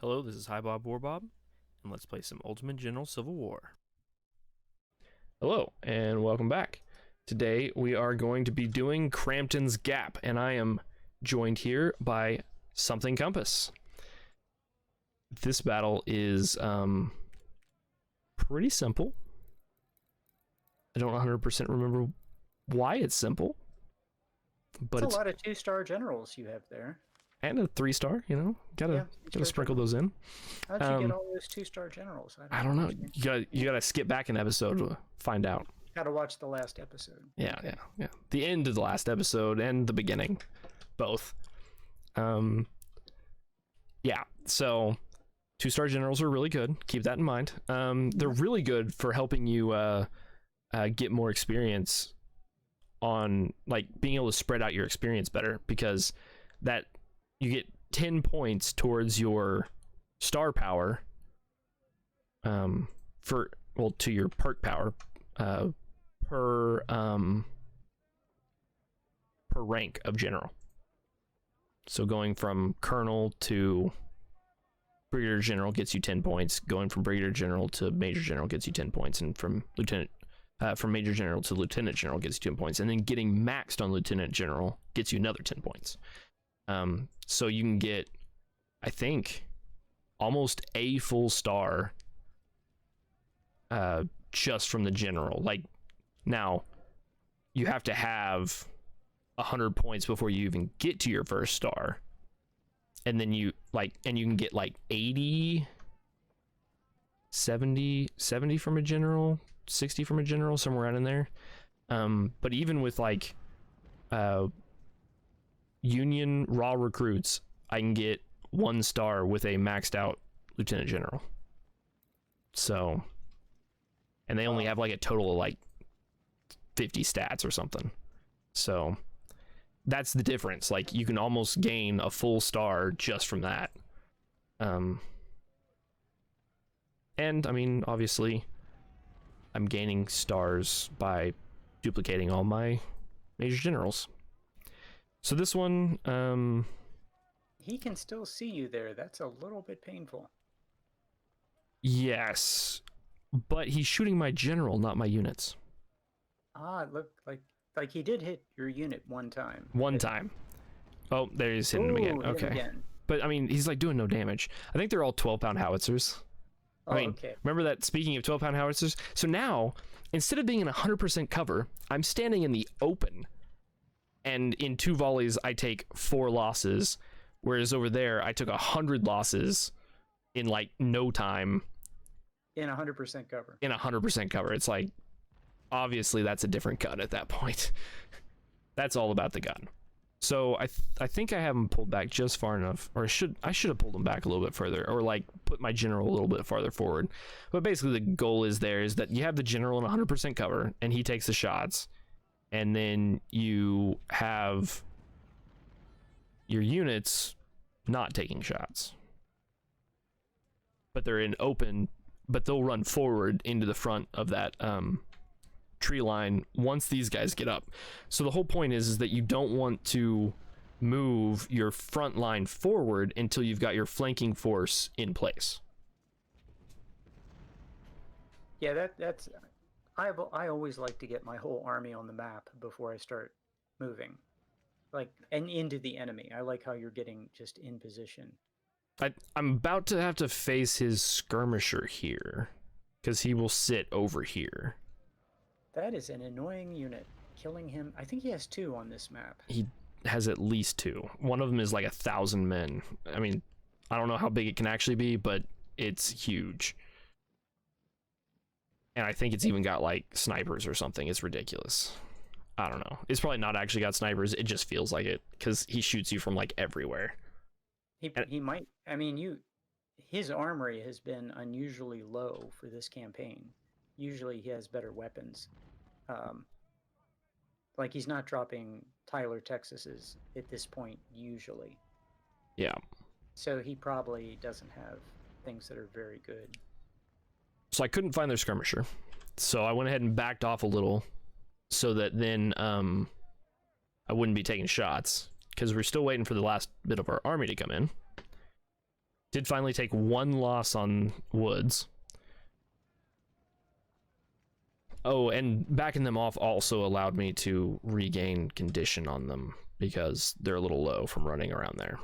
Hello, this is Hi Bob Warbob, and let's play some Ultimate General Civil War. Hello, and welcome back. Today we are going to be doing Crampton's Gap, and I am joined here by Something Compass. This battle is pretty simple. I don't 100% remember why it's simple, but it's a lot of 2-star generals you have there. And a 3-star, you know, gotta sprinkle those in. How'd you get all those 2-star generals? I don't know. You gotta skip back an episode to find out. Gotta watch the last episode. Yeah. The end of the last episode and the beginning, both. Yeah. So, 2-star generals are really good. Keep that in mind. They're really good for helping you get more experience on, like, being able to spread out your experience better, because that you get 10 points towards your star power to your perk power per rank of general. So going from colonel to brigadier general gets you 10 points, going from brigadier general to major general gets you 10 points, and from major general to lieutenant general gets you 10 points, and then getting maxed on lieutenant general gets you another 10 points. So you can get, I think, almost a full star just from the general. Like, now you have to have 100 points before you even get to your first star, and then you can get like 80, 70 from a general, 60 from a general, somewhere out in there. But even with like Union raw recruits, I can get 1 star with a maxed out lieutenant general. So, and they only have like a total of like 50 stats or something. So that's the difference. Like, you can almost gain a full star just from that. And I mean, obviously I'm gaining stars by duplicating all my major generals. So this one, he can still see you there. That's a little bit painful. Yes, but he's shooting my general, not my units. It looked like he did hit your unit one time. Oh, there he's hitting him again. Okay. Again. But I mean, he's like doing no damage. I think they're all 12-pound howitzers. Okay. Remember that, speaking of 12-pound howitzers? So now, instead of being in 100% cover, I'm standing in the open. And in 2 volleys, I take 4 losses. Whereas over there, I took 100 losses in like no time. In 100% cover. In 100% cover. It's like, obviously that's a different gun at that point. That's all about the gun. So I think I have him pulled back just far enough, or I should have pulled him back a little bit further, or like put my general a little bit farther forward. But basically the goal is that you have the general in 100% cover, and he takes the shots. And then you have your units not taking shots, but they're in open, but they'll run forward into the front of that tree line once these guys get up. So the whole point is that you don't want to move your front line forward until you've got your flanking force in place. Yeah, that's I always like to get my whole army on the map before I start moving, like, and into the enemy. I like how you're getting just in position. I'm about to have to face his skirmisher here, because he will sit over here. That is an annoying unit. Killing him. I think he has 2 on this map. He has at least 2. One of them is like 1,000 men. I mean, I don't know how big it can actually be, but it's huge. And I think it's even got like snipers or something. It's ridiculous. I don't know. It's probably not actually got snipers. It just feels like it, because he shoots you from like everywhere. He might. I mean, his armory has been unusually low for this campaign. Usually he has better weapons. Like, he's not dropping Tyler Texas's at this point usually. Yeah. So he probably doesn't have things that are very good. So I couldn't find their skirmisher, so I went ahead and backed off a little, so that then I wouldn't be taking shots, because we're still waiting for the last bit of our army to come in. Did finally take one loss on Woods. Oh, and backing them off also allowed me to regain condition on them because they're a little low from running around there.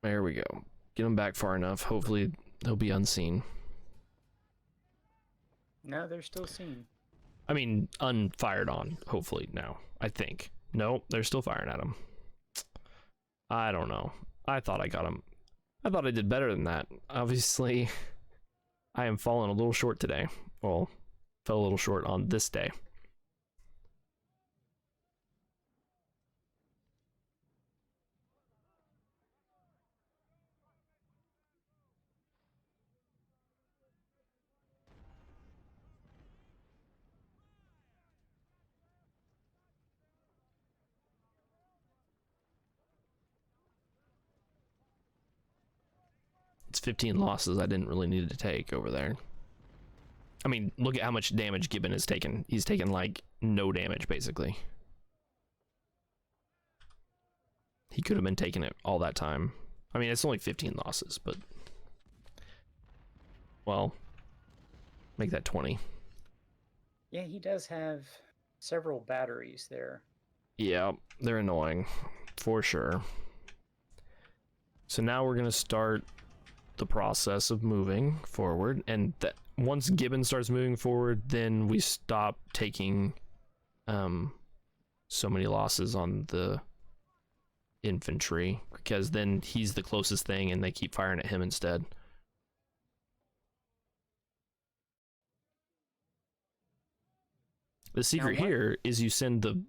There we go. Get them back far enough. Hopefully they'll be unseen. No, they're still seen. I mean, unfired on, hopefully now, I think. No, they're still firing at them. I don't know. I thought I got them. I thought I did better than that. Obviously, I am falling a little short today. Well, fell a little short on this day. It's 15 losses I didn't really need to take over there. I mean, look at how much damage Gibbon has taken. He's taken like no damage basically. He could have been taking it all that time. I mean, it's only 15 losses, but well, make that 20. Yeah, he does have several batteries there. Yeah, they're annoying for sure. So now we're gonna start the process of moving forward, and that once Gibbon starts moving forward, then we stop taking so many losses on the infantry, because then he's the closest thing and they keep firing at him instead. The secret here is you send the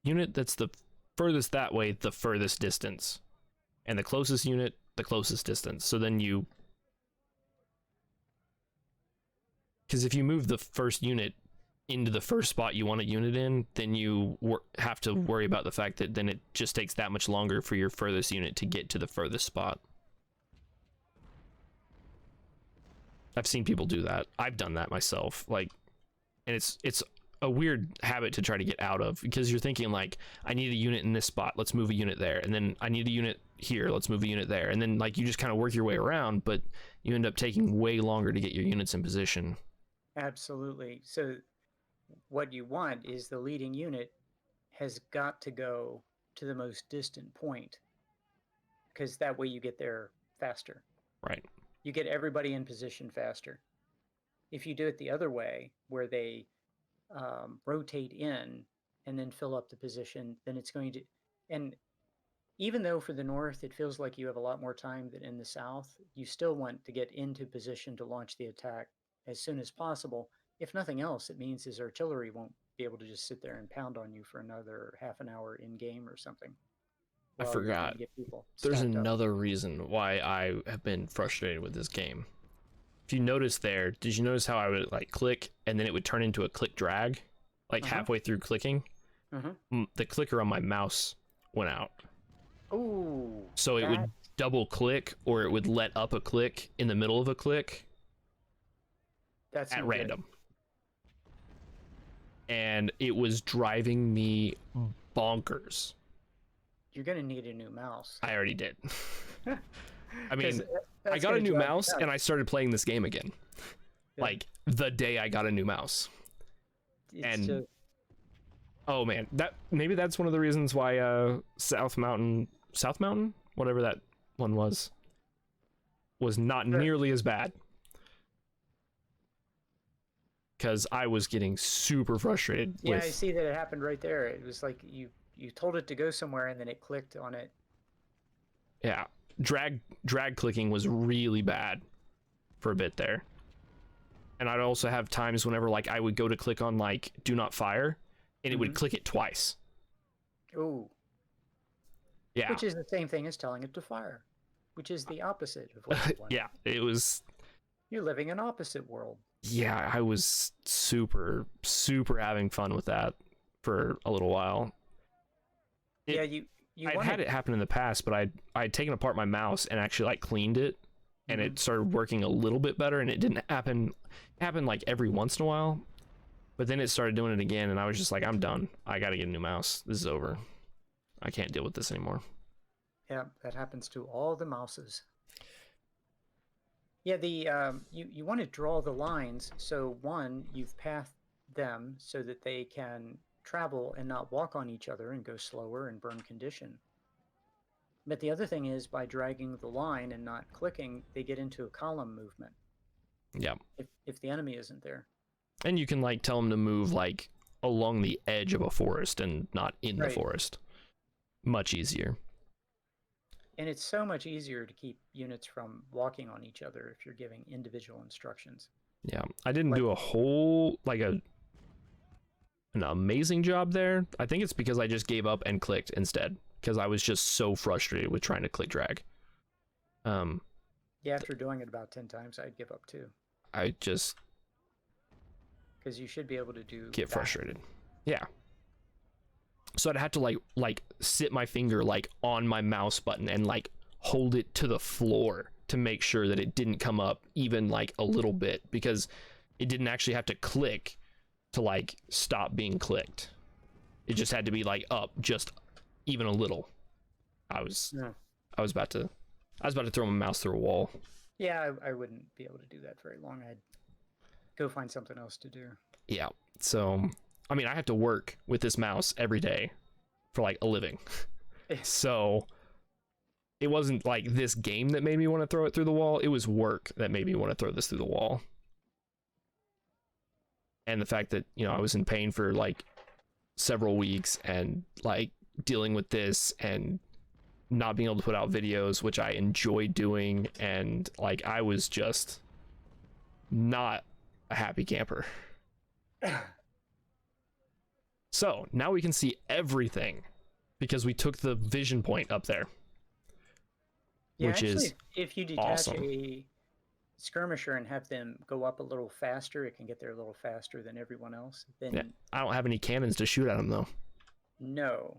unit that's the furthest that way the furthest distance, and the closest unit the closest distance. So then you, because if you move the first unit into the first spot you want a unit in, then you have to worry about the fact that then it just takes that much longer for your furthest unit to get to the furthest spot. I've seen people do that. I've done that myself. Like, and it's a weird habit to try to get out of, because you're thinking like, I need a unit in this spot, let's move a unit there, and then I need a unit here, let's move a unit there, and then like you just kind of work your way around, but you end up taking way longer to get your units in position. Absolutely. So what you want is the leading unit has got to go to the most distant point, because that way you get there faster. Right. You get everybody in position faster. If you do it the other way, where they rotate in and then fill up the position, then it's going to, and even though for the north it feels like you have a lot more time than in the south, you still want to get into position to launch the attack as soon as possible. If nothing else, it means his artillery won't be able to just sit there and pound on you for another half an hour in game or something. I forgot. There's another reason why I have been frustrated with this game. If you notice there, did you notice how I would like click and then it would turn into a click drag? Like halfway through clicking? The clicker on my mouse went out. Ooh. So it would double click, or it would let up a click in the middle of a click. That's at random. And it was driving me bonkers. You're gonna need a new mouse. I already did. I mean, I got a new mouse and I started playing this game again. Yeah. Like the day I got a new mouse. Oh man, maybe that's one of the reasons why South Mountain, whatever that one was not nearly as bad. Because I was getting super frustrated. Yeah, I see that it happened right there. It was like you told it to go somewhere and then it clicked on it. Yeah, drag clicking was really bad for a bit there. And I'd also have times whenever like I would go to click on like do not fire, and it would click it twice. Ooh. Yeah. Which is the same thing as telling it to fire, which is the opposite of what you want. Yeah, it was. You're living an opposite world. Yeah, I was super having fun with that for a little while. I'd had it happen in the past, but I'd taken apart my mouse and actually like cleaned it, and it started working a little bit better, and it didn't happen like every once in a while. But then it started doing it again, and I was just like, I'm done. I got to get a new mouse. This is over. I can't deal with this anymore. Yeah, that happens to all the mouses. Yeah, you want to draw the lines. So one, you've pathed them so that they can travel and not walk on each other and go slower and burn condition. But the other thing is, by dragging the line and not clicking, they get into a column movement. Yeah. If the enemy isn't there. And you can like tell them to move like along the edge of a forest and not in the forest. Much easier. And it's so much easier to keep units from walking on each other if you're giving individual instructions. Yeah, I didn't do a whole an amazing job there. I think it's because I just gave up and clicked instead, because I was just so frustrated with trying to click drag. Yeah, after doing it about 10 times, I'd give up too. I just because you should be able to get frustrated. Yeah. So I'd have to like sit my finger like on my mouse button and like hold it to the floor to make sure that it didn't come up even like a little bit, because it didn't actually have to click to like stop being clicked. It just had to be like up just even a little. I was about to throw my mouse through a wall. Yeah, I wouldn't be able to do that very long. I'd go find something else to do. Yeah. So, I mean, I have to work with this mouse every day for like a living. So it wasn't like this game that made me want to throw it through the wall. It was work that made me want to throw this through the wall. And the fact that, you know, I was in pain for like several weeks and like dealing with this and not being able to put out videos, which I enjoy doing. And like, I was just not a happy camper. So now we can see everything because we took the vision point up there. Yeah, which actually, is if you detach awesome. a skirmisher and have them go up a little faster, it can get there a little faster than everyone else. Then Yeah, I don't have any cannons to shoot at them though. No.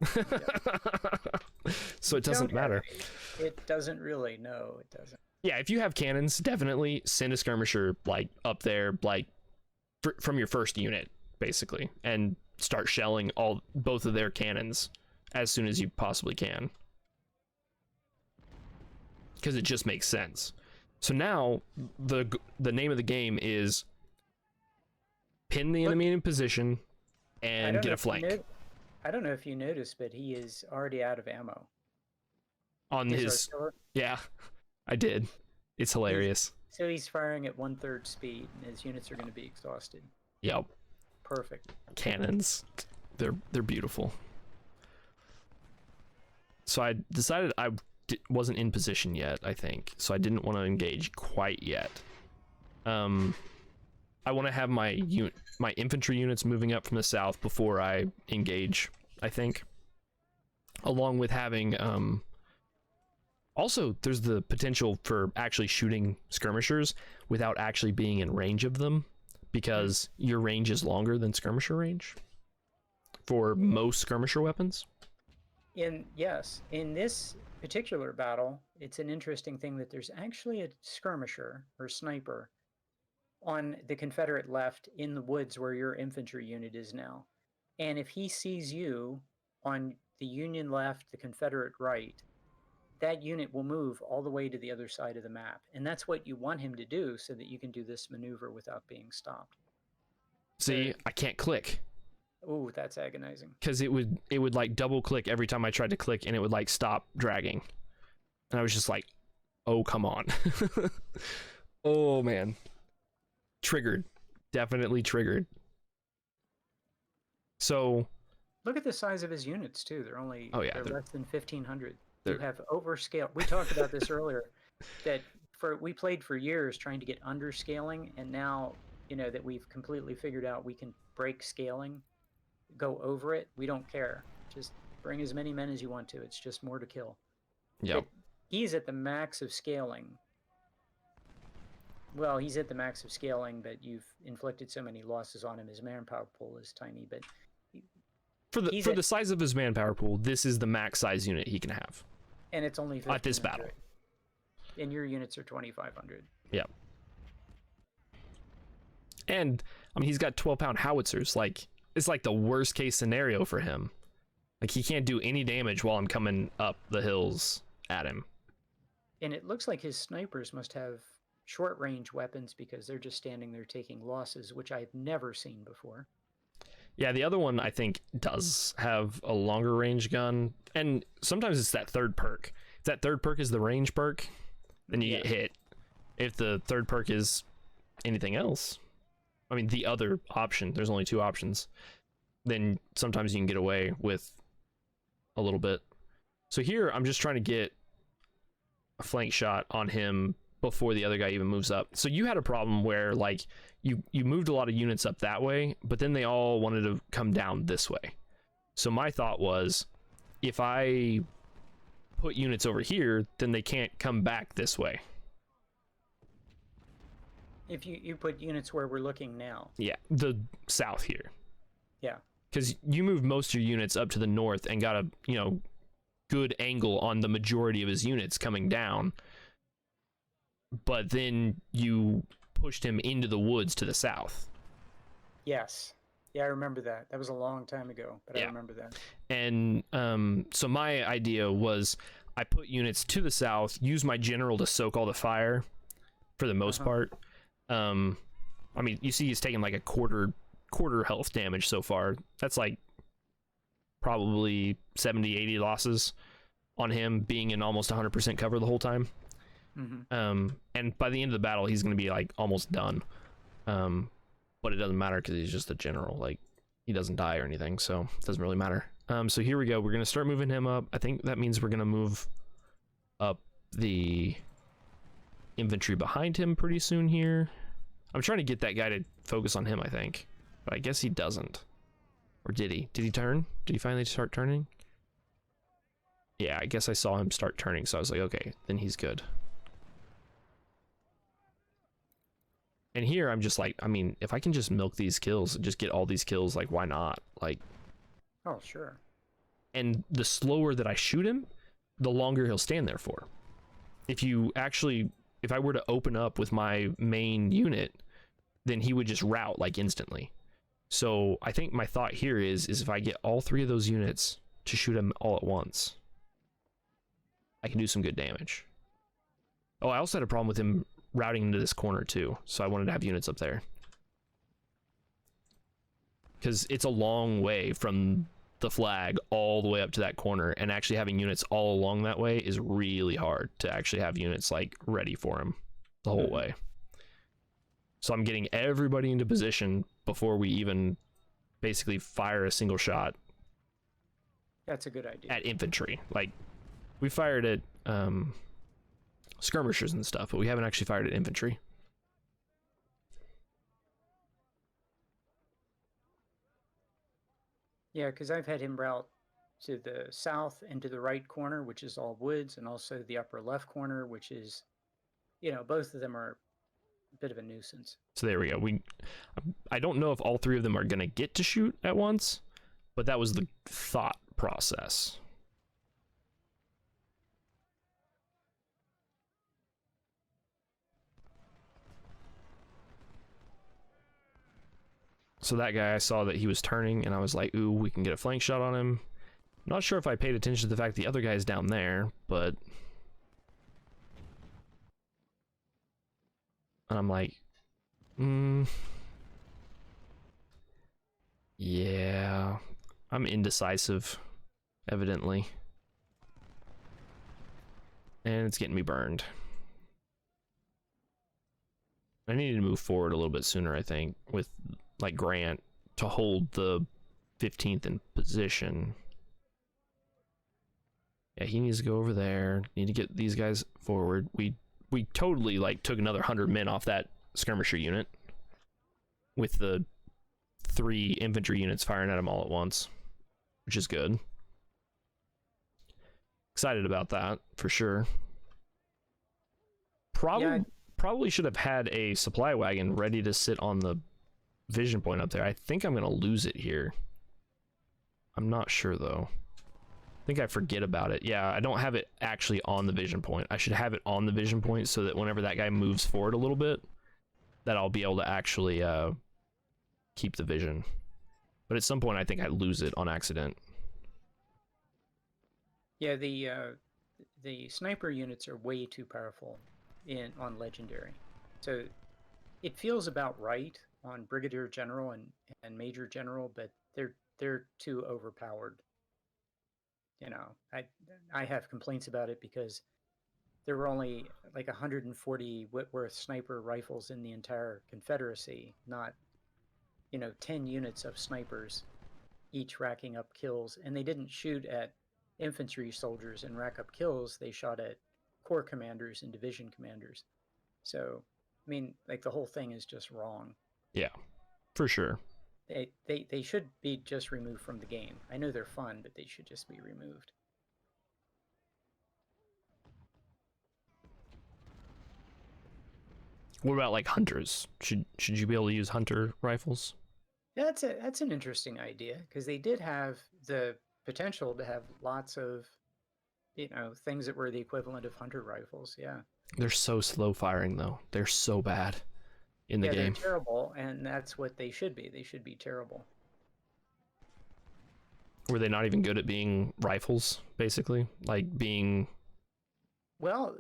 So it doesn't matter. It doesn't really. No, it doesn't. Yeah, if you have cannons, definitely send a skirmisher like up there, like from your first unit, basically, and start shelling both of their cannons as soon as you possibly can, because it just makes sense. So now the name of the game is pin the enemy in position and get a flank. I don't know if you noticed, but he is already out of ammo. On his yeah, I did. It's hilarious. So he's firing at 1/3 speed, and his units are going to be exhausted. Yep. Perfect. Cannons, they're beautiful. So I decided I wasn't in position yet, I think, so I didn't want to engage quite yet. I want to have my infantry units moving up from the south before I engage, I think, along with having also there's the potential for actually shooting skirmishers without actually being in range of them, because your range is longer than skirmisher range for most skirmisher weapons. Yes, in this particular battle, it's an interesting thing that there's actually a skirmisher or sniper on the Confederate left in the woods where your infantry unit is now. And if he sees you on the Union left, the Confederate right, that unit will move all the way to the other side of the map. And that's what you want him to do so that you can do this maneuver without being stopped. See, I can't click. Oh, that's agonizing. Because it would like double click every time I tried to click, and it would like stop dragging. And I was just like, oh, come on. Oh, man. Triggered. Definitely triggered. So look at the size of his units too. They're only they're less than 1,500. You have overscale. We talked about this earlier. That we played for years trying to get underscaling, and now that we've completely figured out we can break scaling, go over it. We don't care. Just bring as many men as you want to. It's just more to kill. Yep. He's at the max of scaling. Well, he's at the max of scaling, but you've inflicted so many losses on him. His manpower pool is tiny, but for the size of his manpower pool, this is the max size unit he can have. And it's only at this battle. And your units are 2,500. Yep. And I mean, he's got 12-pound howitzers. Like, it's like the worst case scenario for him. Like, he can't do any damage while I'm coming up the hills at him. And it looks like his snipers must have short range weapons because they're just standing there taking losses, which I've never seen before. Yeah, the other one I think does have a longer range gun, and sometimes it's that third perk. If that third perk is the range perk, then you get hit. If the third perk is anything else, I mean the other option, there's only 2 options, then sometimes you can get away with a little bit. So here I'm just trying to get a flank shot on him before the other guy even moves up. So you had a problem where like you moved a lot of units up that way, but then they all wanted to come down this way. So my thought was, if I put units over here, then they can't come back this way. If you put units where we're looking now. Yeah, the south here. Yeah. Because you moved most of your units up to the north and got a, you know, good angle on the majority of his units coming down. But then you pushed him into the woods to the south. Yes. Yeah, I remember that. That was a long time ago, but I remember that. And so my idea was I put units to the south, use my general to soak all the fire for the most part. I mean, you see he's taking like a quarter health damage so far. That's like probably 70-80 losses on him being in almost 100% cover the whole time. And by the end of the battle he's going to be like almost done, but it doesn't matter because he's just a general. Like, he doesn't die or anything, so it doesn't really matter. So here we go, we're going to start moving him up. I think that means we're going to move up the infantry behind him pretty soon here. I'm trying to get that guy to focus on him, I think, but I guess he doesn't. Or did he turn? Did he finally start turning? Yeah, I guess I saw him start turning, so I was like, okay, then he's good. And here I'm just like, I mean, if I can just milk these kills and just get all these kills, like, why not? Like, oh, sure. And the slower that I shoot him, the longer he'll stand there for. If I were to open up with my main unit, then he would just rout like instantly. So I think my thought here is if I get all 3 of those units to shoot him all at once, I can do some good damage. Oh, I also had a problem with him routing into this corner too, so I wanted to have units up there. Because it's a long way from the flag all the way up to that corner, and actually having units all along that way is really hard to actually have units like ready for him the whole way. So I'm getting everybody into position before we even basically fire a single shot. That's a good idea. At infantry. Like, we fired at skirmishers and stuff, but we haven't actually fired at infantry. Yeah, because I've had him route to the south and to the right corner, which is all woods, and also the upper left corner, which is, you know, both of them are a bit of a nuisance. So there we go. I don't know if all 3 of them are going to get to shoot at once, but that was the thought process. So that guy, I saw that he was turning, and I was like, ooh, we can get a flank shot on him. Not sure if I paid attention to the fact the other guy is down there, but... And I'm like, yeah, I'm indecisive, evidently. And it's getting me burned. I needed to move forward a little bit sooner, I think, with like Grant to hold the 15th in position. Yeah, he needs to go over there. Need to get these guys forward. We totally like took another 100 men off that skirmisher unit with the 3 infantry units firing at them all at once, which is good. Excited about that for sure. Probably should have had a supply wagon ready to sit on the vision point up there. I think I'm gonna lose it here. I'm not sure though. I think I forget about it. Yeah, I don't have it actually on the vision point. I should have it on the vision point so that whenever that guy moves forward a little bit, that I'll be able to actually keep the vision. But at some point, I think I lose it on accident. Yeah, the sniper units are way too powerful on legendary, so it feels about right on brigadier general and major general, but they're too overpowered. You know, I have complaints about it because there were only like 140 Whitworth sniper rifles in the entire Confederacy, not 10 units of snipers each racking up kills, and they didn't shoot at infantry soldiers and rack up kills. They shot at corps commanders and division commanders. So, I mean, like the whole thing is just wrong. Yeah, for sure. They should be just removed from the game. I know they're fun, but they should just be removed. What about like hunters? Should you be able to use hunter rifles? Yeah, that's an interesting idea because they did have the potential to have lots of things that were the equivalent of hunter rifles. Yeah. They're so slow firing though. They're so bad in the game. They're terrible, and that's what they should be. They should be terrible. Were they not even good at being rifles, basically? Like being... Well,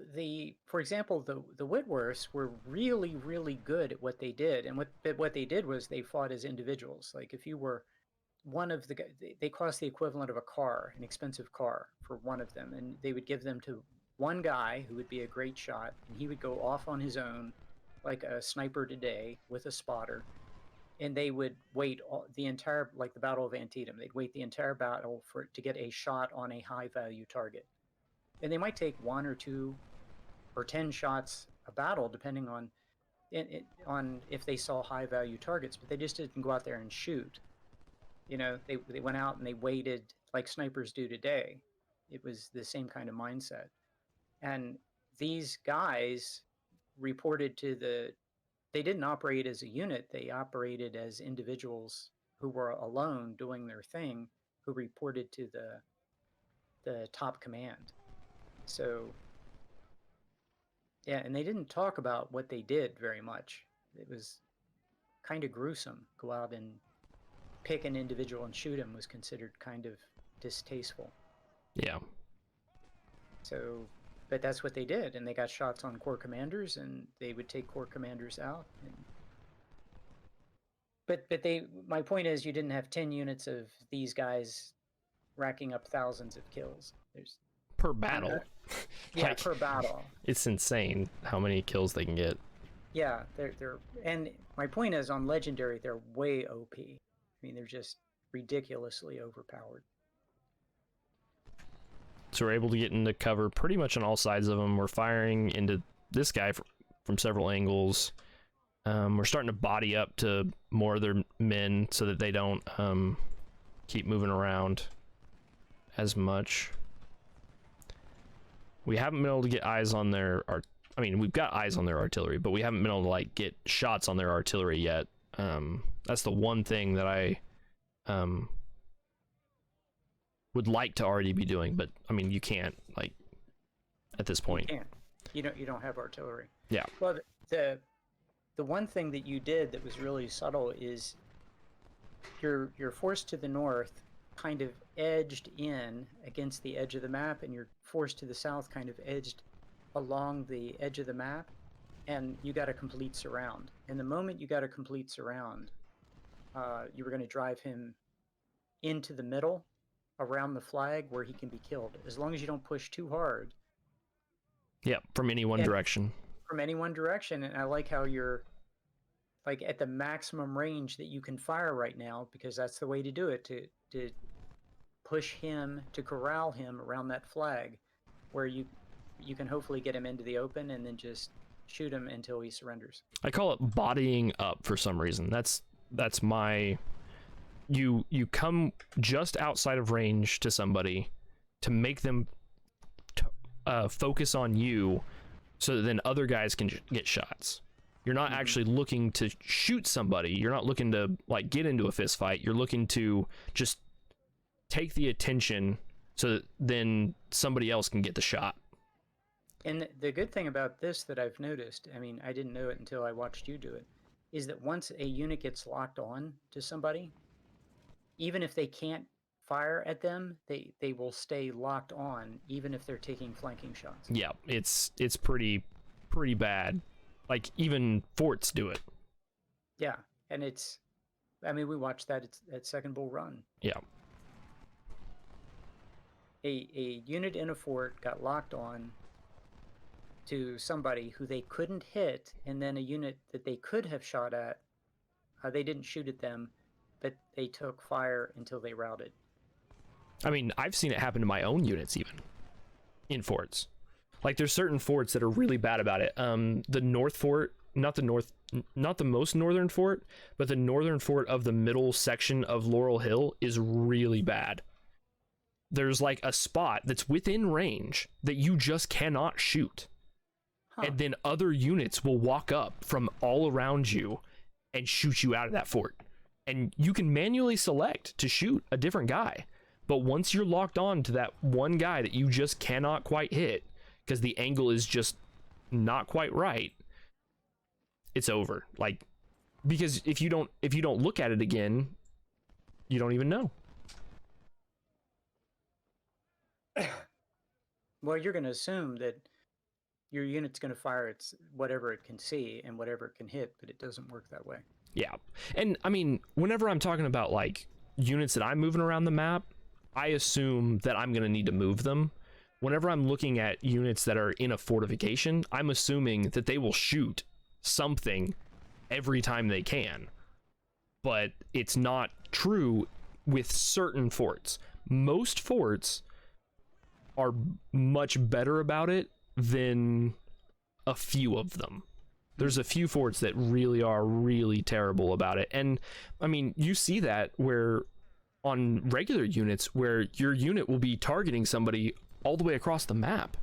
for example, the Whitworths were really, really good at what they did, and what they did was they fought as individuals. Like if you were one of the guys, they cost the equivalent of a car, an expensive car for one of them, and they would give them to one guy who would be a great shot, and he would go off on his own, like a sniper today with a spotter, and they would wait the entire, like the Battle of Antietam, they'd wait the entire battle to get a shot on a high value target. And they might take 1 or 2 or 10 shots a battle, depending on if they saw high value targets, but they just didn't go out there and shoot. They went out and they waited like snipers do today. It was the same kind of mindset. And these guys reported they didn't operate as a unit, they operated as individuals who were alone doing their thing, who reported to the top command. So, yeah, and they didn't talk about what they did very much. It was kind of gruesome. Go out and pick an individual and shoot him was considered kind of distasteful. Yeah. So, but that's what they did, and they got shots on corps commanders, and they would take corps commanders out. But my point is, you didn't have 10 units of these guys racking up thousands of kills. There's per battle. Yeah, per battle. It's insane how many kills they can get. Yeah, they're and my point is, on legendary, they're way OP. I mean, they're just ridiculously overpowered. So we're able to get into cover pretty much on all sides of them. We're firing into this guy from several angles. We're starting to body up to more of their men so that they don't keep moving around as much. We haven't been able to get eyes on their we've got eyes on their artillery, but we haven't been able to like get shots on their artillery yet. That's the one thing that I would like to already be doing, but I mean, you can't, like, at this point. You can't. You don't have artillery. Yeah. Well, the one thing that you did that was really subtle is your force to the north kind of edged in against the edge of the map, and your force to the south kind of edged along the edge of the map, and you got a complete surround. And the moment you got a complete surround, you were going to drive him into the middle around the flag where he can be killed, as long as you don't push too hard. Yeah, from any one direction. From any one direction. And I like how you're like at the maximum range that you can fire right now, because that's the way to do it, to push him, to corral him around that flag, where you can hopefully get him into the open and then just shoot him until he surrenders. I call it bodying up for some reason. That's my... You come just outside of range to somebody to make them focus on you, so that then other guys can get shots. You're not actually looking to shoot somebody. You're not looking to like get into a fist fight. You're looking to just take the attention so that then somebody else can get the shot. And the good thing about this that I've noticed, I mean, I didn't know it until I watched you do it, is that once a unit gets locked on to somebody, even if they can't fire at them, they will stay locked on even if they're taking flanking shots. Yeah, it's pretty bad. Like even forts do it. Yeah, and we watched that at Second Bull Run. Yeah. A unit in a fort got locked on to somebody who they couldn't hit, and then a unit that they could have shot at, they didn't shoot at them, but they took fire until they routed. I mean, I've seen it happen to my own units even in forts. Like there's certain forts that are really bad about it. The North Fort, not the most northern fort, but the northern fort of the middle section of Laurel Hill is really bad. There's like a spot that's within range that you just cannot shoot. And then other units will walk up from all around you and shoot you out of that fort. And you can manually select to shoot a different guy. But once you're locked on to that one guy that you just cannot quite hit because the angle is just not quite right, it's over. Like, because if you don't look at it again, you don't even know. Well, you're going to assume that your unit's going to fire its whatever it can see and whatever it can hit, but it doesn't work that way. Yeah. And I mean, whenever I'm talking about like units that I'm moving around the map, I assume that I'm going to need to move them. Whenever I'm looking at units that are in a fortification, I'm assuming that they will shoot something every time they can. But it's not true with certain forts. Most forts are much better about it than a few of them. There's a few forts that really are really terrible about it. And I mean, you see that where on regular units where your unit will be targeting somebody all the way across the map.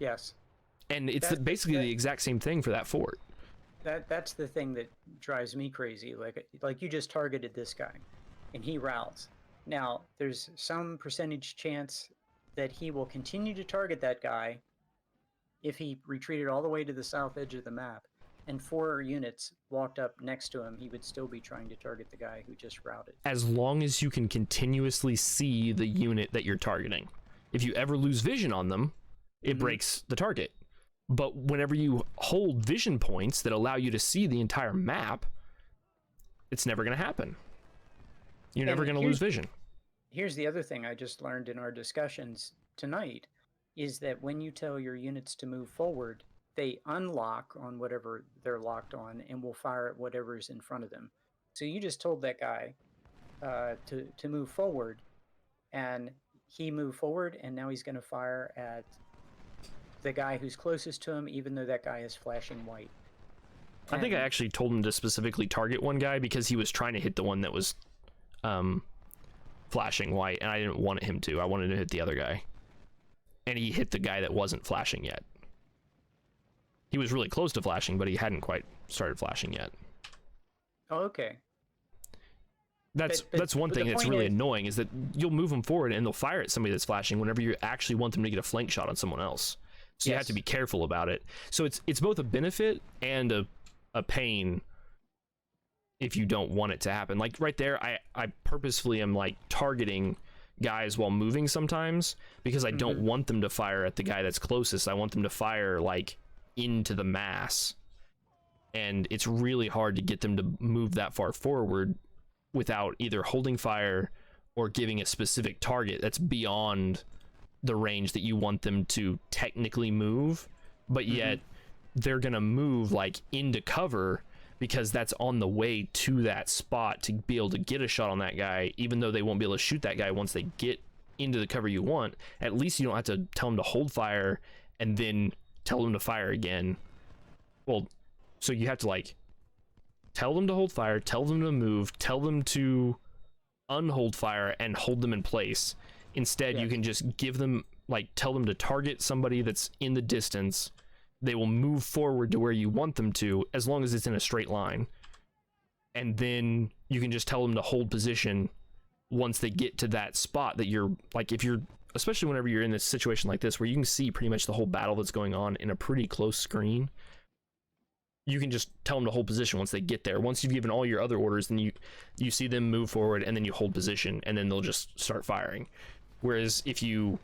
Yes. And it's basically the exact same thing for that fort. That's the thing that drives me crazy. Like you just targeted this guy and he routes. Now, there's some percentage chance that he will continue to target that guy if he retreated all the way to the south edge of the map and 4 units walked up next to him, he would still be trying to target the guy who just routed. As long as you can continuously see the unit that you're targeting. If you ever lose vision on them, it breaks the target. But whenever you hold vision points that allow you to see the entire map, it's never going to happen. You're never going to lose vision. Here's the other thing I just learned in our discussions tonight, is that when you tell your units to move forward, they unlock on whatever they're locked on and will fire at whatever's in front of them. So you just told that guy to move forward, and he moved forward, and now he's going to fire at the guy who's closest to him, even though that guy is flashing white. I think I actually told him to specifically target one guy because he was trying to hit the one that was flashing white, and I didn't want him to. I wanted to hit the other guy. And he hit the guy that wasn't flashing yet. He was really close to flashing, but he hadn't quite started flashing yet. Oh, okay. That's one thing that's really annoying, is that you'll move them forward and they'll fire at somebody that's flashing whenever you actually want them to get a flank shot on someone else. So you have to be careful about it. So it's both a benefit and a pain if you don't want it to happen. Like right there, I purposefully am like targeting guys while moving sometimes because I don't want them to fire at the guy that's closest. I want them to fire like into the mass, and it's really hard to get them to move that far forward without either holding fire or giving a specific target that's beyond the range that you want them to technically move, but yet they're gonna move like into cover because that's on the way to that spot to be able to get a shot on that guy, even though they won't be able to shoot that guy once they get into the cover you want. At least you don't have to tell them to hold fire and then tell them to fire again. Well, so you have to like tell them to hold fire, tell them to move, tell them to unhold fire and hold them in place. Instead, you can just give them, like, tell them to target somebody that's in the distance. They will move forward to where you want them to, as long as it's in a straight line. And then you can just tell them to hold position once they get to that spot that you're, like, if you're, especially whenever you're in this situation like this, where you can see pretty much the whole battle that's going on in a pretty close screen. you can just tell them to hold position once they get there. Once you've given all your other orders, then you see them move forward, and then you hold position, and then they'll just start firing. Whereas if you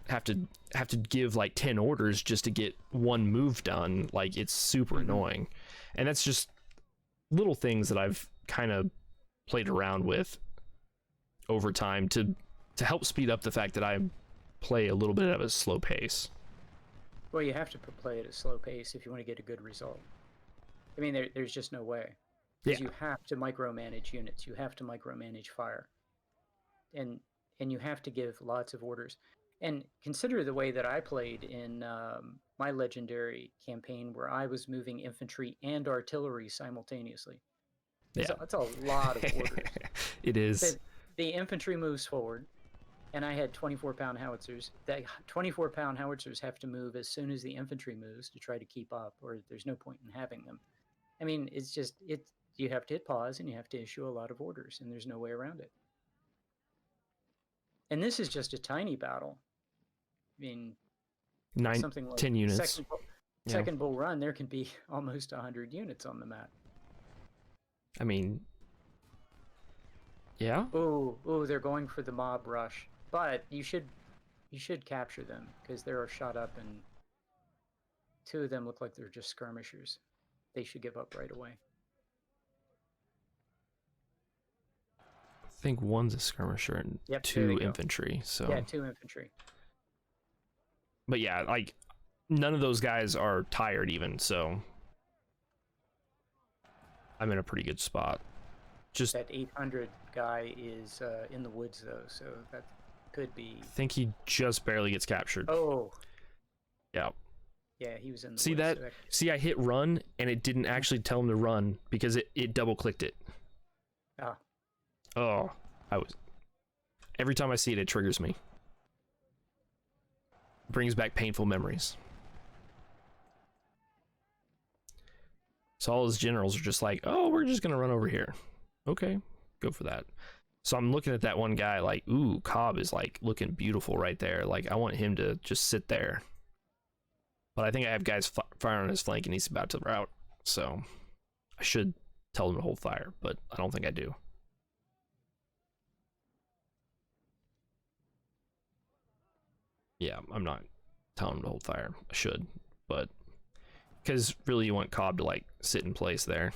have to give like 10 orders just to get one move done, like it's super annoying. And that's just little things that I've kind of played around with over time to help speed up the fact that I play a little bit at a slow pace. Well, you have to play at a slow pace if you want to get a good result. I mean, there's just no way. Because you have to micromanage units. You have to micromanage fire. And you have to give lots of orders. And consider the way that I played in my legendary campaign where I was moving infantry and artillery simultaneously. That's a lot of orders. It is. The infantry moves forward, and I had 24-pound howitzers. That 24-pound howitzers have to move as soon as the infantry moves to try to keep up, or there's no point in having them. I mean, you have to hit pause, and you have to issue a lot of orders, and there's no way around it. And this is just a tiny battle. I mean, something like 10 units. Second Bull Run, there can be almost 100 units on the map. I mean, yeah. Oh, they're going for the mob rush, but you should capture them because they're shot up, and 2 of them look like they're just skirmishers. They should give up right away. I think 1's a skirmisher and 2 infantry. So yeah, 2 infantry. But yeah, like none of those guys are tired even, so I'm in a pretty good spot. Just that 800 guy is in the woods though, so that could be. I think he just barely gets captured. Oh. Yeah. Yeah, he was in the See woods. that? See, I hit run and it didn't actually tell him to run because it double clicked it. Ah. Oh, every time I see it, it triggers me. Brings back painful memories. So all his generals are just like, oh, we're just gonna run over here. Okay, go for that. So I'm looking at that one guy like, ooh, Cobb is like looking beautiful right there. Like I want him to just sit there. But I think I have guys firing on his flank and he's about to rout. So I should tell him to hold fire, but I don't think I do. Yeah, I'm not telling him to hold fire. I should, but because really you want Cobb to like sit in place there.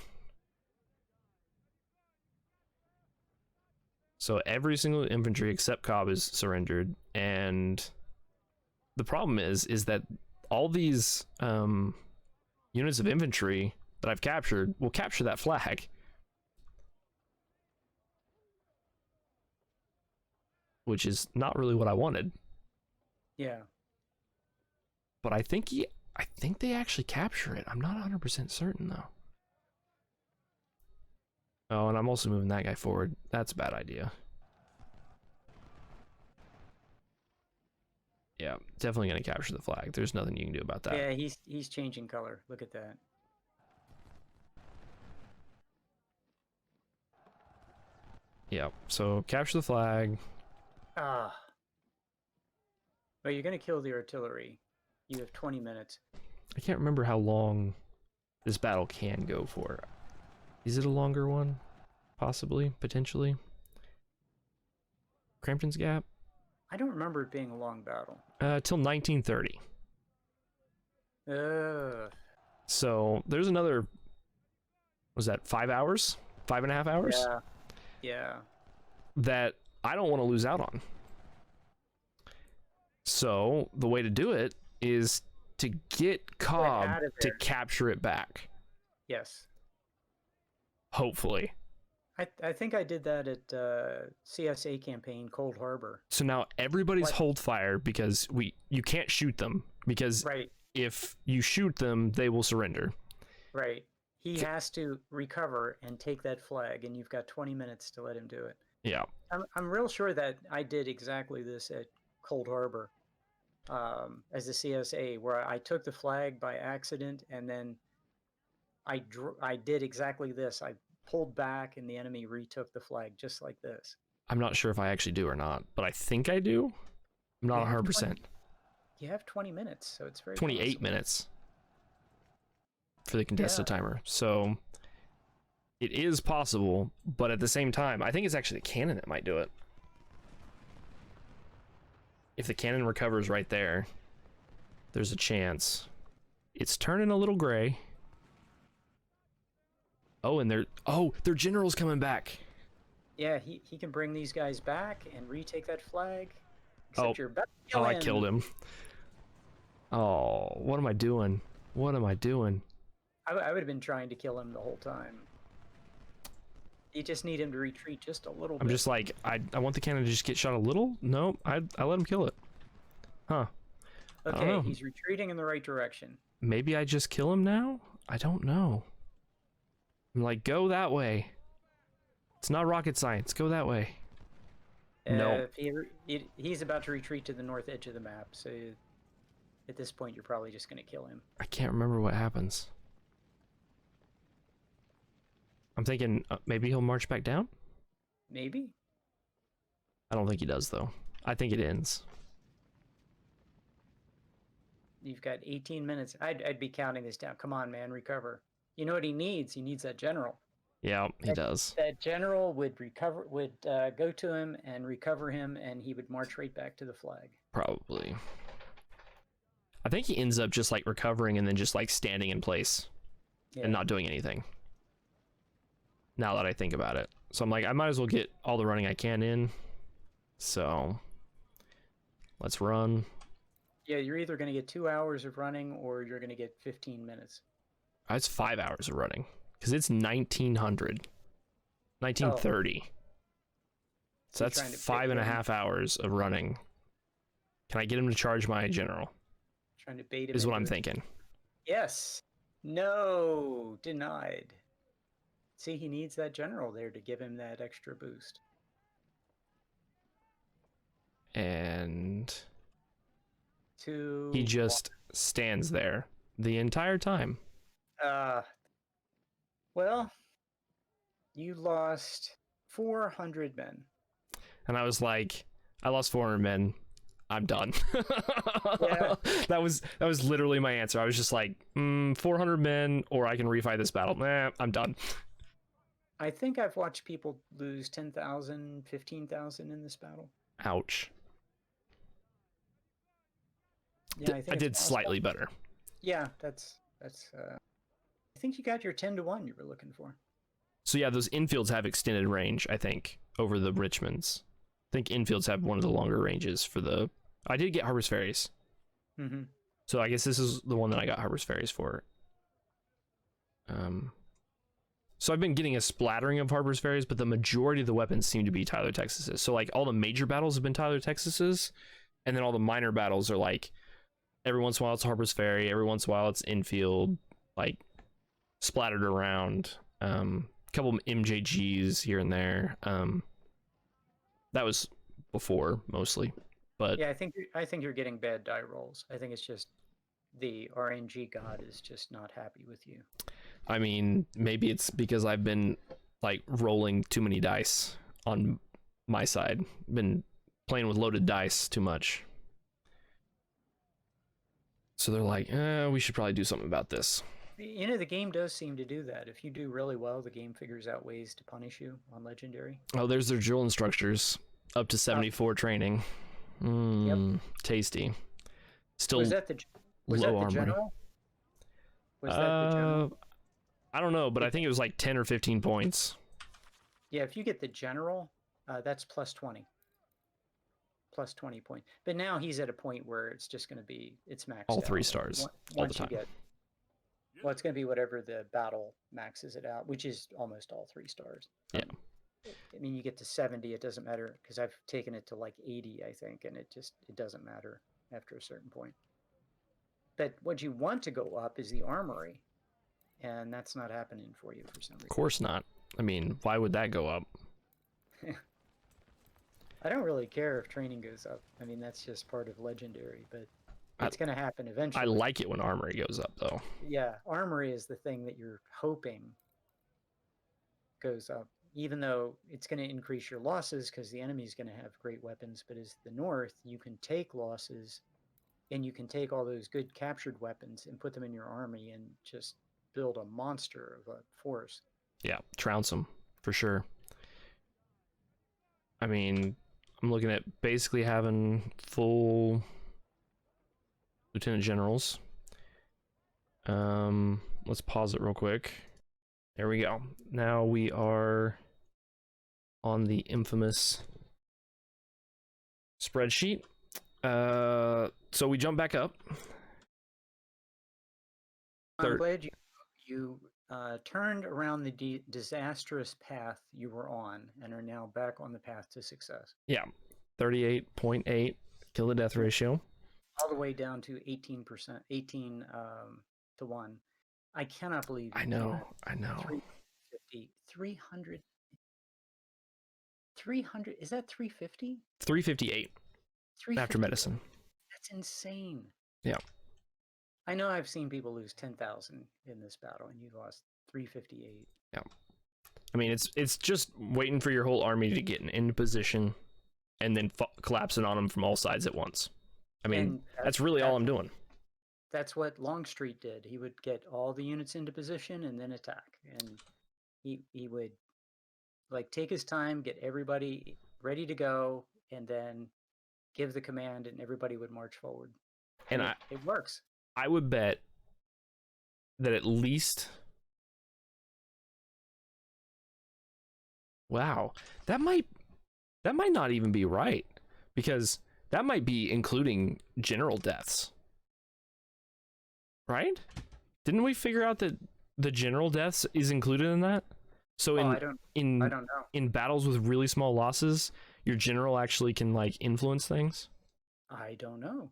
So every single infantry except Cobb is surrendered, and the problem is that all these units of infantry that I've captured will capture that flag, which is not really what I wanted. Yeah. But I think they actually capture it. I'm not 100% certain though. Oh, and I'm also moving that guy forward. That's a bad idea. Yeah, definitely going to capture the flag. There's nothing you can do about that. Yeah, he's changing color. Look at that. Yeah, so capture the flag. Ah. Well, you're going to kill the artillery. You have 20 minutes. I can't remember how long this battle can go for. Is it a longer one? Possibly, potentially. Crampton's Gap? I don't remember it being a long battle. Till 1930. So there's another, was that 5 hours? 5.5 hours? Yeah. Yeah. That I don't want to lose out on. So the way to do it is to get Cobb to capture it back. Yes. Hopefully. I think I did that at CSA campaign, Cold Harbor. So now everybody's hold fire because you can't shoot them because if you shoot them, they will surrender. Right. He has to recover and take that flag, and you've got 20 minutes to let him do it. Yeah. I'm real sure that I did exactly this at Cold Harbor as a CSA, where I took the flag by accident, and then I did exactly this. I pulled back, and the enemy retook the flag just like this. I'm not sure if I actually do or not, but I think I do. I'm not 100%. You have 20 minutes, so it's very 28 possible. minutes. for the contested timer. So it is possible, but at the same time, I think it's actually the cannon that might do it. If the cannon recovers right there, there's a chance. It's turning a little gray. Oh, and their general's coming back. Yeah, he can bring these guys back and retake that flag. Except you're about to Oh, kill I him. killed him. Oh, what am I doing? What am I doing? I would have been trying to kill him the whole time. You just need him to retreat just a little bit. I'm just like, I want the cannon to just get shot a little. No, I let him kill it. Huh. Okay, he's retreating in the right direction. Maybe I just kill him now? I don't know. I'm like, go that way. It's not rocket science. Go that way. No. He's about to retreat to the north edge of the map, so at this point you're probably just going to kill him. I can't remember what happens. I'm thinking maybe he'll march back down? Maybe? I don't think he does, though. I think it ends. You've got 18 minutes. I'd be counting this down. Come on, man, recover. You know what he needs? He needs that general. Yeah, he does. That general would go to him and recover him, and he would march right back to the flag. Probably. I think he ends up just like recovering and then just like standing in place and not doing anything. Now that I think about it. So I'm like, I might as well get all the running I can in. So let's run. Yeah, you're either going to get 2 hours of running or you're going to get 15 minutes. That's 5 hours of running because it's 1930. So that's 5.5 hours of running. Can I get him to charge my general? Trying to bait him. Is what I'm thinking. Yes. No. Denied. See, he needs that general there to give him that extra boost. And he just stands there the entire time. Well, you lost 400 men. And I was like, I lost 400 men. I'm done. Yeah. That was literally my answer. I was just like, 400 men, or I can refight this battle. Nah, I'm done. I think I've watched people lose 10,000, 15,000 in this battle. Ouch. Yeah, I did slightly better. Yeah, that's. I think you got your 10-1 you were looking for. So yeah, those infields have extended range, I think, over the Richmonds. I think infields have one of the longer ranges for the. I did get Harbor's Ferries. Mm-hmm. So I guess this is the one that I got Harbor's Ferries for. So I've been getting a splattering of Harbor's Ferries, but the majority of the weapons seem to be Tyler, Texas's. So like all the major battles have been Tyler, Texas's, and then all the minor battles are like every once in a while it's Harbor's Ferry, every once in a while it's infield, like splattered around. A couple of MJGs here and there. That was before mostly, but yeah, I think you're getting bad die rolls. I think it's just the RNG god is just not happy with you. I mean, maybe it's because I've been like rolling too many dice on my side. Been playing with loaded dice too much. So they're like, we should probably do something about this. You know, the game does seem to do that. If you do really well, the game figures out ways to punish you on Legendary. Oh, there's their drill instructors. Up to 74 training. Yep. Tasty. Still was that the armor. general? Was that the general? I don't know, but I think it was like 10 or 15 points. Yeah, if you get the general, that's plus 20. Plus 20 points. But now he's at a point where it's just going to be, it's maxed all out. 3 stars. All the time. Well, it's going to be whatever the battle maxes it out, which is almost all 3 stars. Yeah. I mean, you get to 70, it doesn't matter, because I've taken it to like 80, I think, and it doesn't matter after a certain point. But what you want to go up is the armory, and that's not happening for you for some reason. Of course not. I mean, why would that go up? I don't really care if training goes up. I mean, that's just part of Legendary, but it's going to happen eventually. I like it when armory goes up, though. Yeah, armory is the thing that you're hoping goes up, even though it's going to increase your losses because the enemy's going to have great weapons. But as the North, you can take losses, and you can take all those good captured weapons and put them in your army and just build a monster of a force. Yeah, trounce them for sure. I mean, I'm looking at basically having full lieutenant generals. Let's pause it real quick. There we go. Now we are on the infamous spreadsheet. So we jump back up. I'm glad you turned around the disastrous path you were on and are now back on the path to success. Yeah, 38.8 kill to death ratio. All the way down to 18%, 18 to 1. I cannot believe I know. 300, is that 350? 358 after medicine. That's insane. Yeah. I know I've seen people lose 10,000 in this battle, and you lost 358. Yeah. I mean, it's just waiting for your whole army to get into position and then collapsing on them from all sides at once. I mean, that's really all I'm doing. That's what Longstreet did. He would get all the units into position and then attack. And he would like take his time, get everybody ready to go, and then give the command, and everybody would march forward. And it works. I would bet that at least... Wow, that might not even be right, because that might be including general deaths. Right? Didn't we figure out that the general deaths is included in that? So I don't know. In battles with really small losses, your general actually can like influence things? I don't know.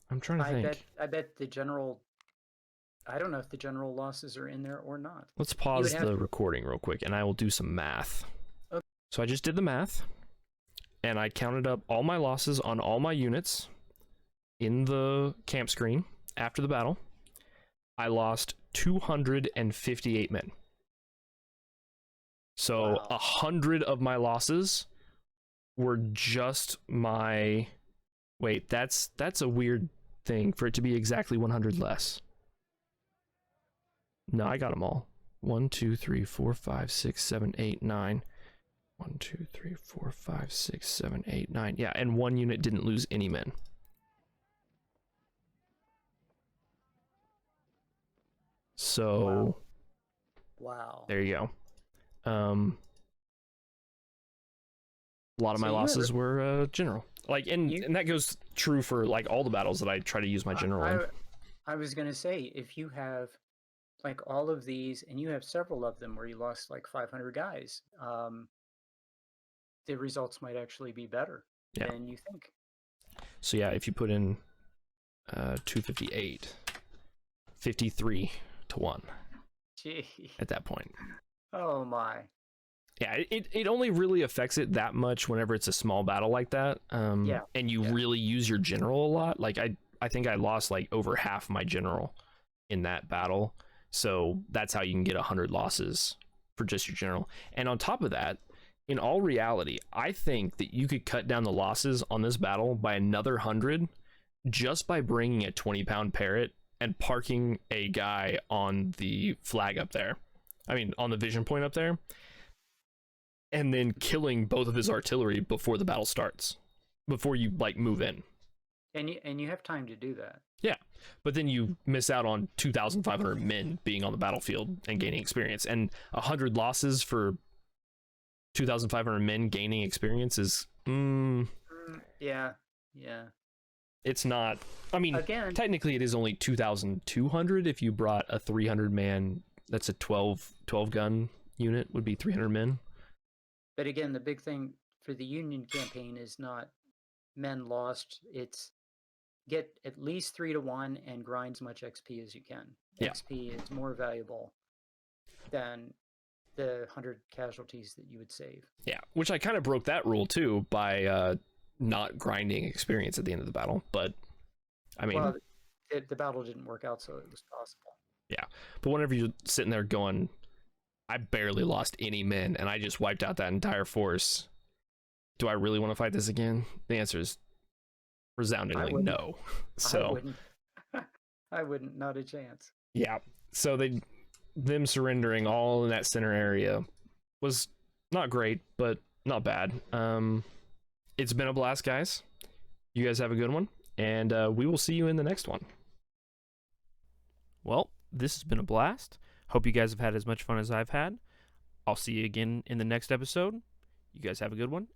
I'm trying to think. I bet the general... I don't know if the general losses are in there or not. Let's pause the recording real quick, and I will do some math. Okay. So I just did the math, and I counted up all my losses on all my units in the camp screen after the battle. I lost 258 men. So 100 of my losses were just my... Wait, that's a weird thing for it to be exactly 100 less. No, I got them all. 1, 2, 3, 4, 5, 6, 7, 8, 9. 1, 2, 3, 4, 5, 6, 7, 8, 9. Yeah, and one unit didn't lose any men. So, wow. There you go. A lot of my losses were general. Like, and that goes true for like all the battles that I try to use my general in. I was gonna say, if you have like all of these, and you have several of them where you lost like 500 guys, the results might actually be better than you think. So yeah, if you put in 258, 53 to 1. Gee. At that point. Oh my. Yeah, it only really affects it that much whenever it's a small battle like that. And you really use your general a lot. Like I think I lost like over half my general in that battle. So that's how you can get 100 losses for just your general. And on top of that, in all reality, I think that you could cut down the losses on this battle by another 100 just by bringing a 20-pound parrot and parking a guy on the flag up there. I mean, on the vision point up there. And then killing both of his artillery before the battle starts. Before you, like, move in. And you have time to do that. Yeah, but then you miss out on 2,500 men being on the battlefield and gaining experience. And 100 losses for 2,500 men gaining experience is... yeah. It's not... I mean, again, technically it is only 2,200 if you brought a 300-man... That's a 12 gun unit, would be 300 men. But again, the big thing for the Union campaign is not men lost. It's get at least 3 to 1 and grind as much XP as you can. Yeah. XP is more valuable than the 100 casualties that you would save. Yeah, which I kind of broke that rule too by not grinding experience at the end of the battle. But I mean, well, the battle didn't work out, so it was possible. Yeah, but whenever you're sitting there going, I barely lost any men and I just wiped out that entire force. Do I really want to fight this again? The answer is resoundingly no. So I wouldn't, not a chance. Yeah. So them surrendering all in that center area was not great, but not bad. It's been a blast, guys. You guys have a good one, and we will see you in the next one. Well, this has been a blast. Hope you guys have had as much fun as I've had. I'll see you again in the next episode. You guys have a good one,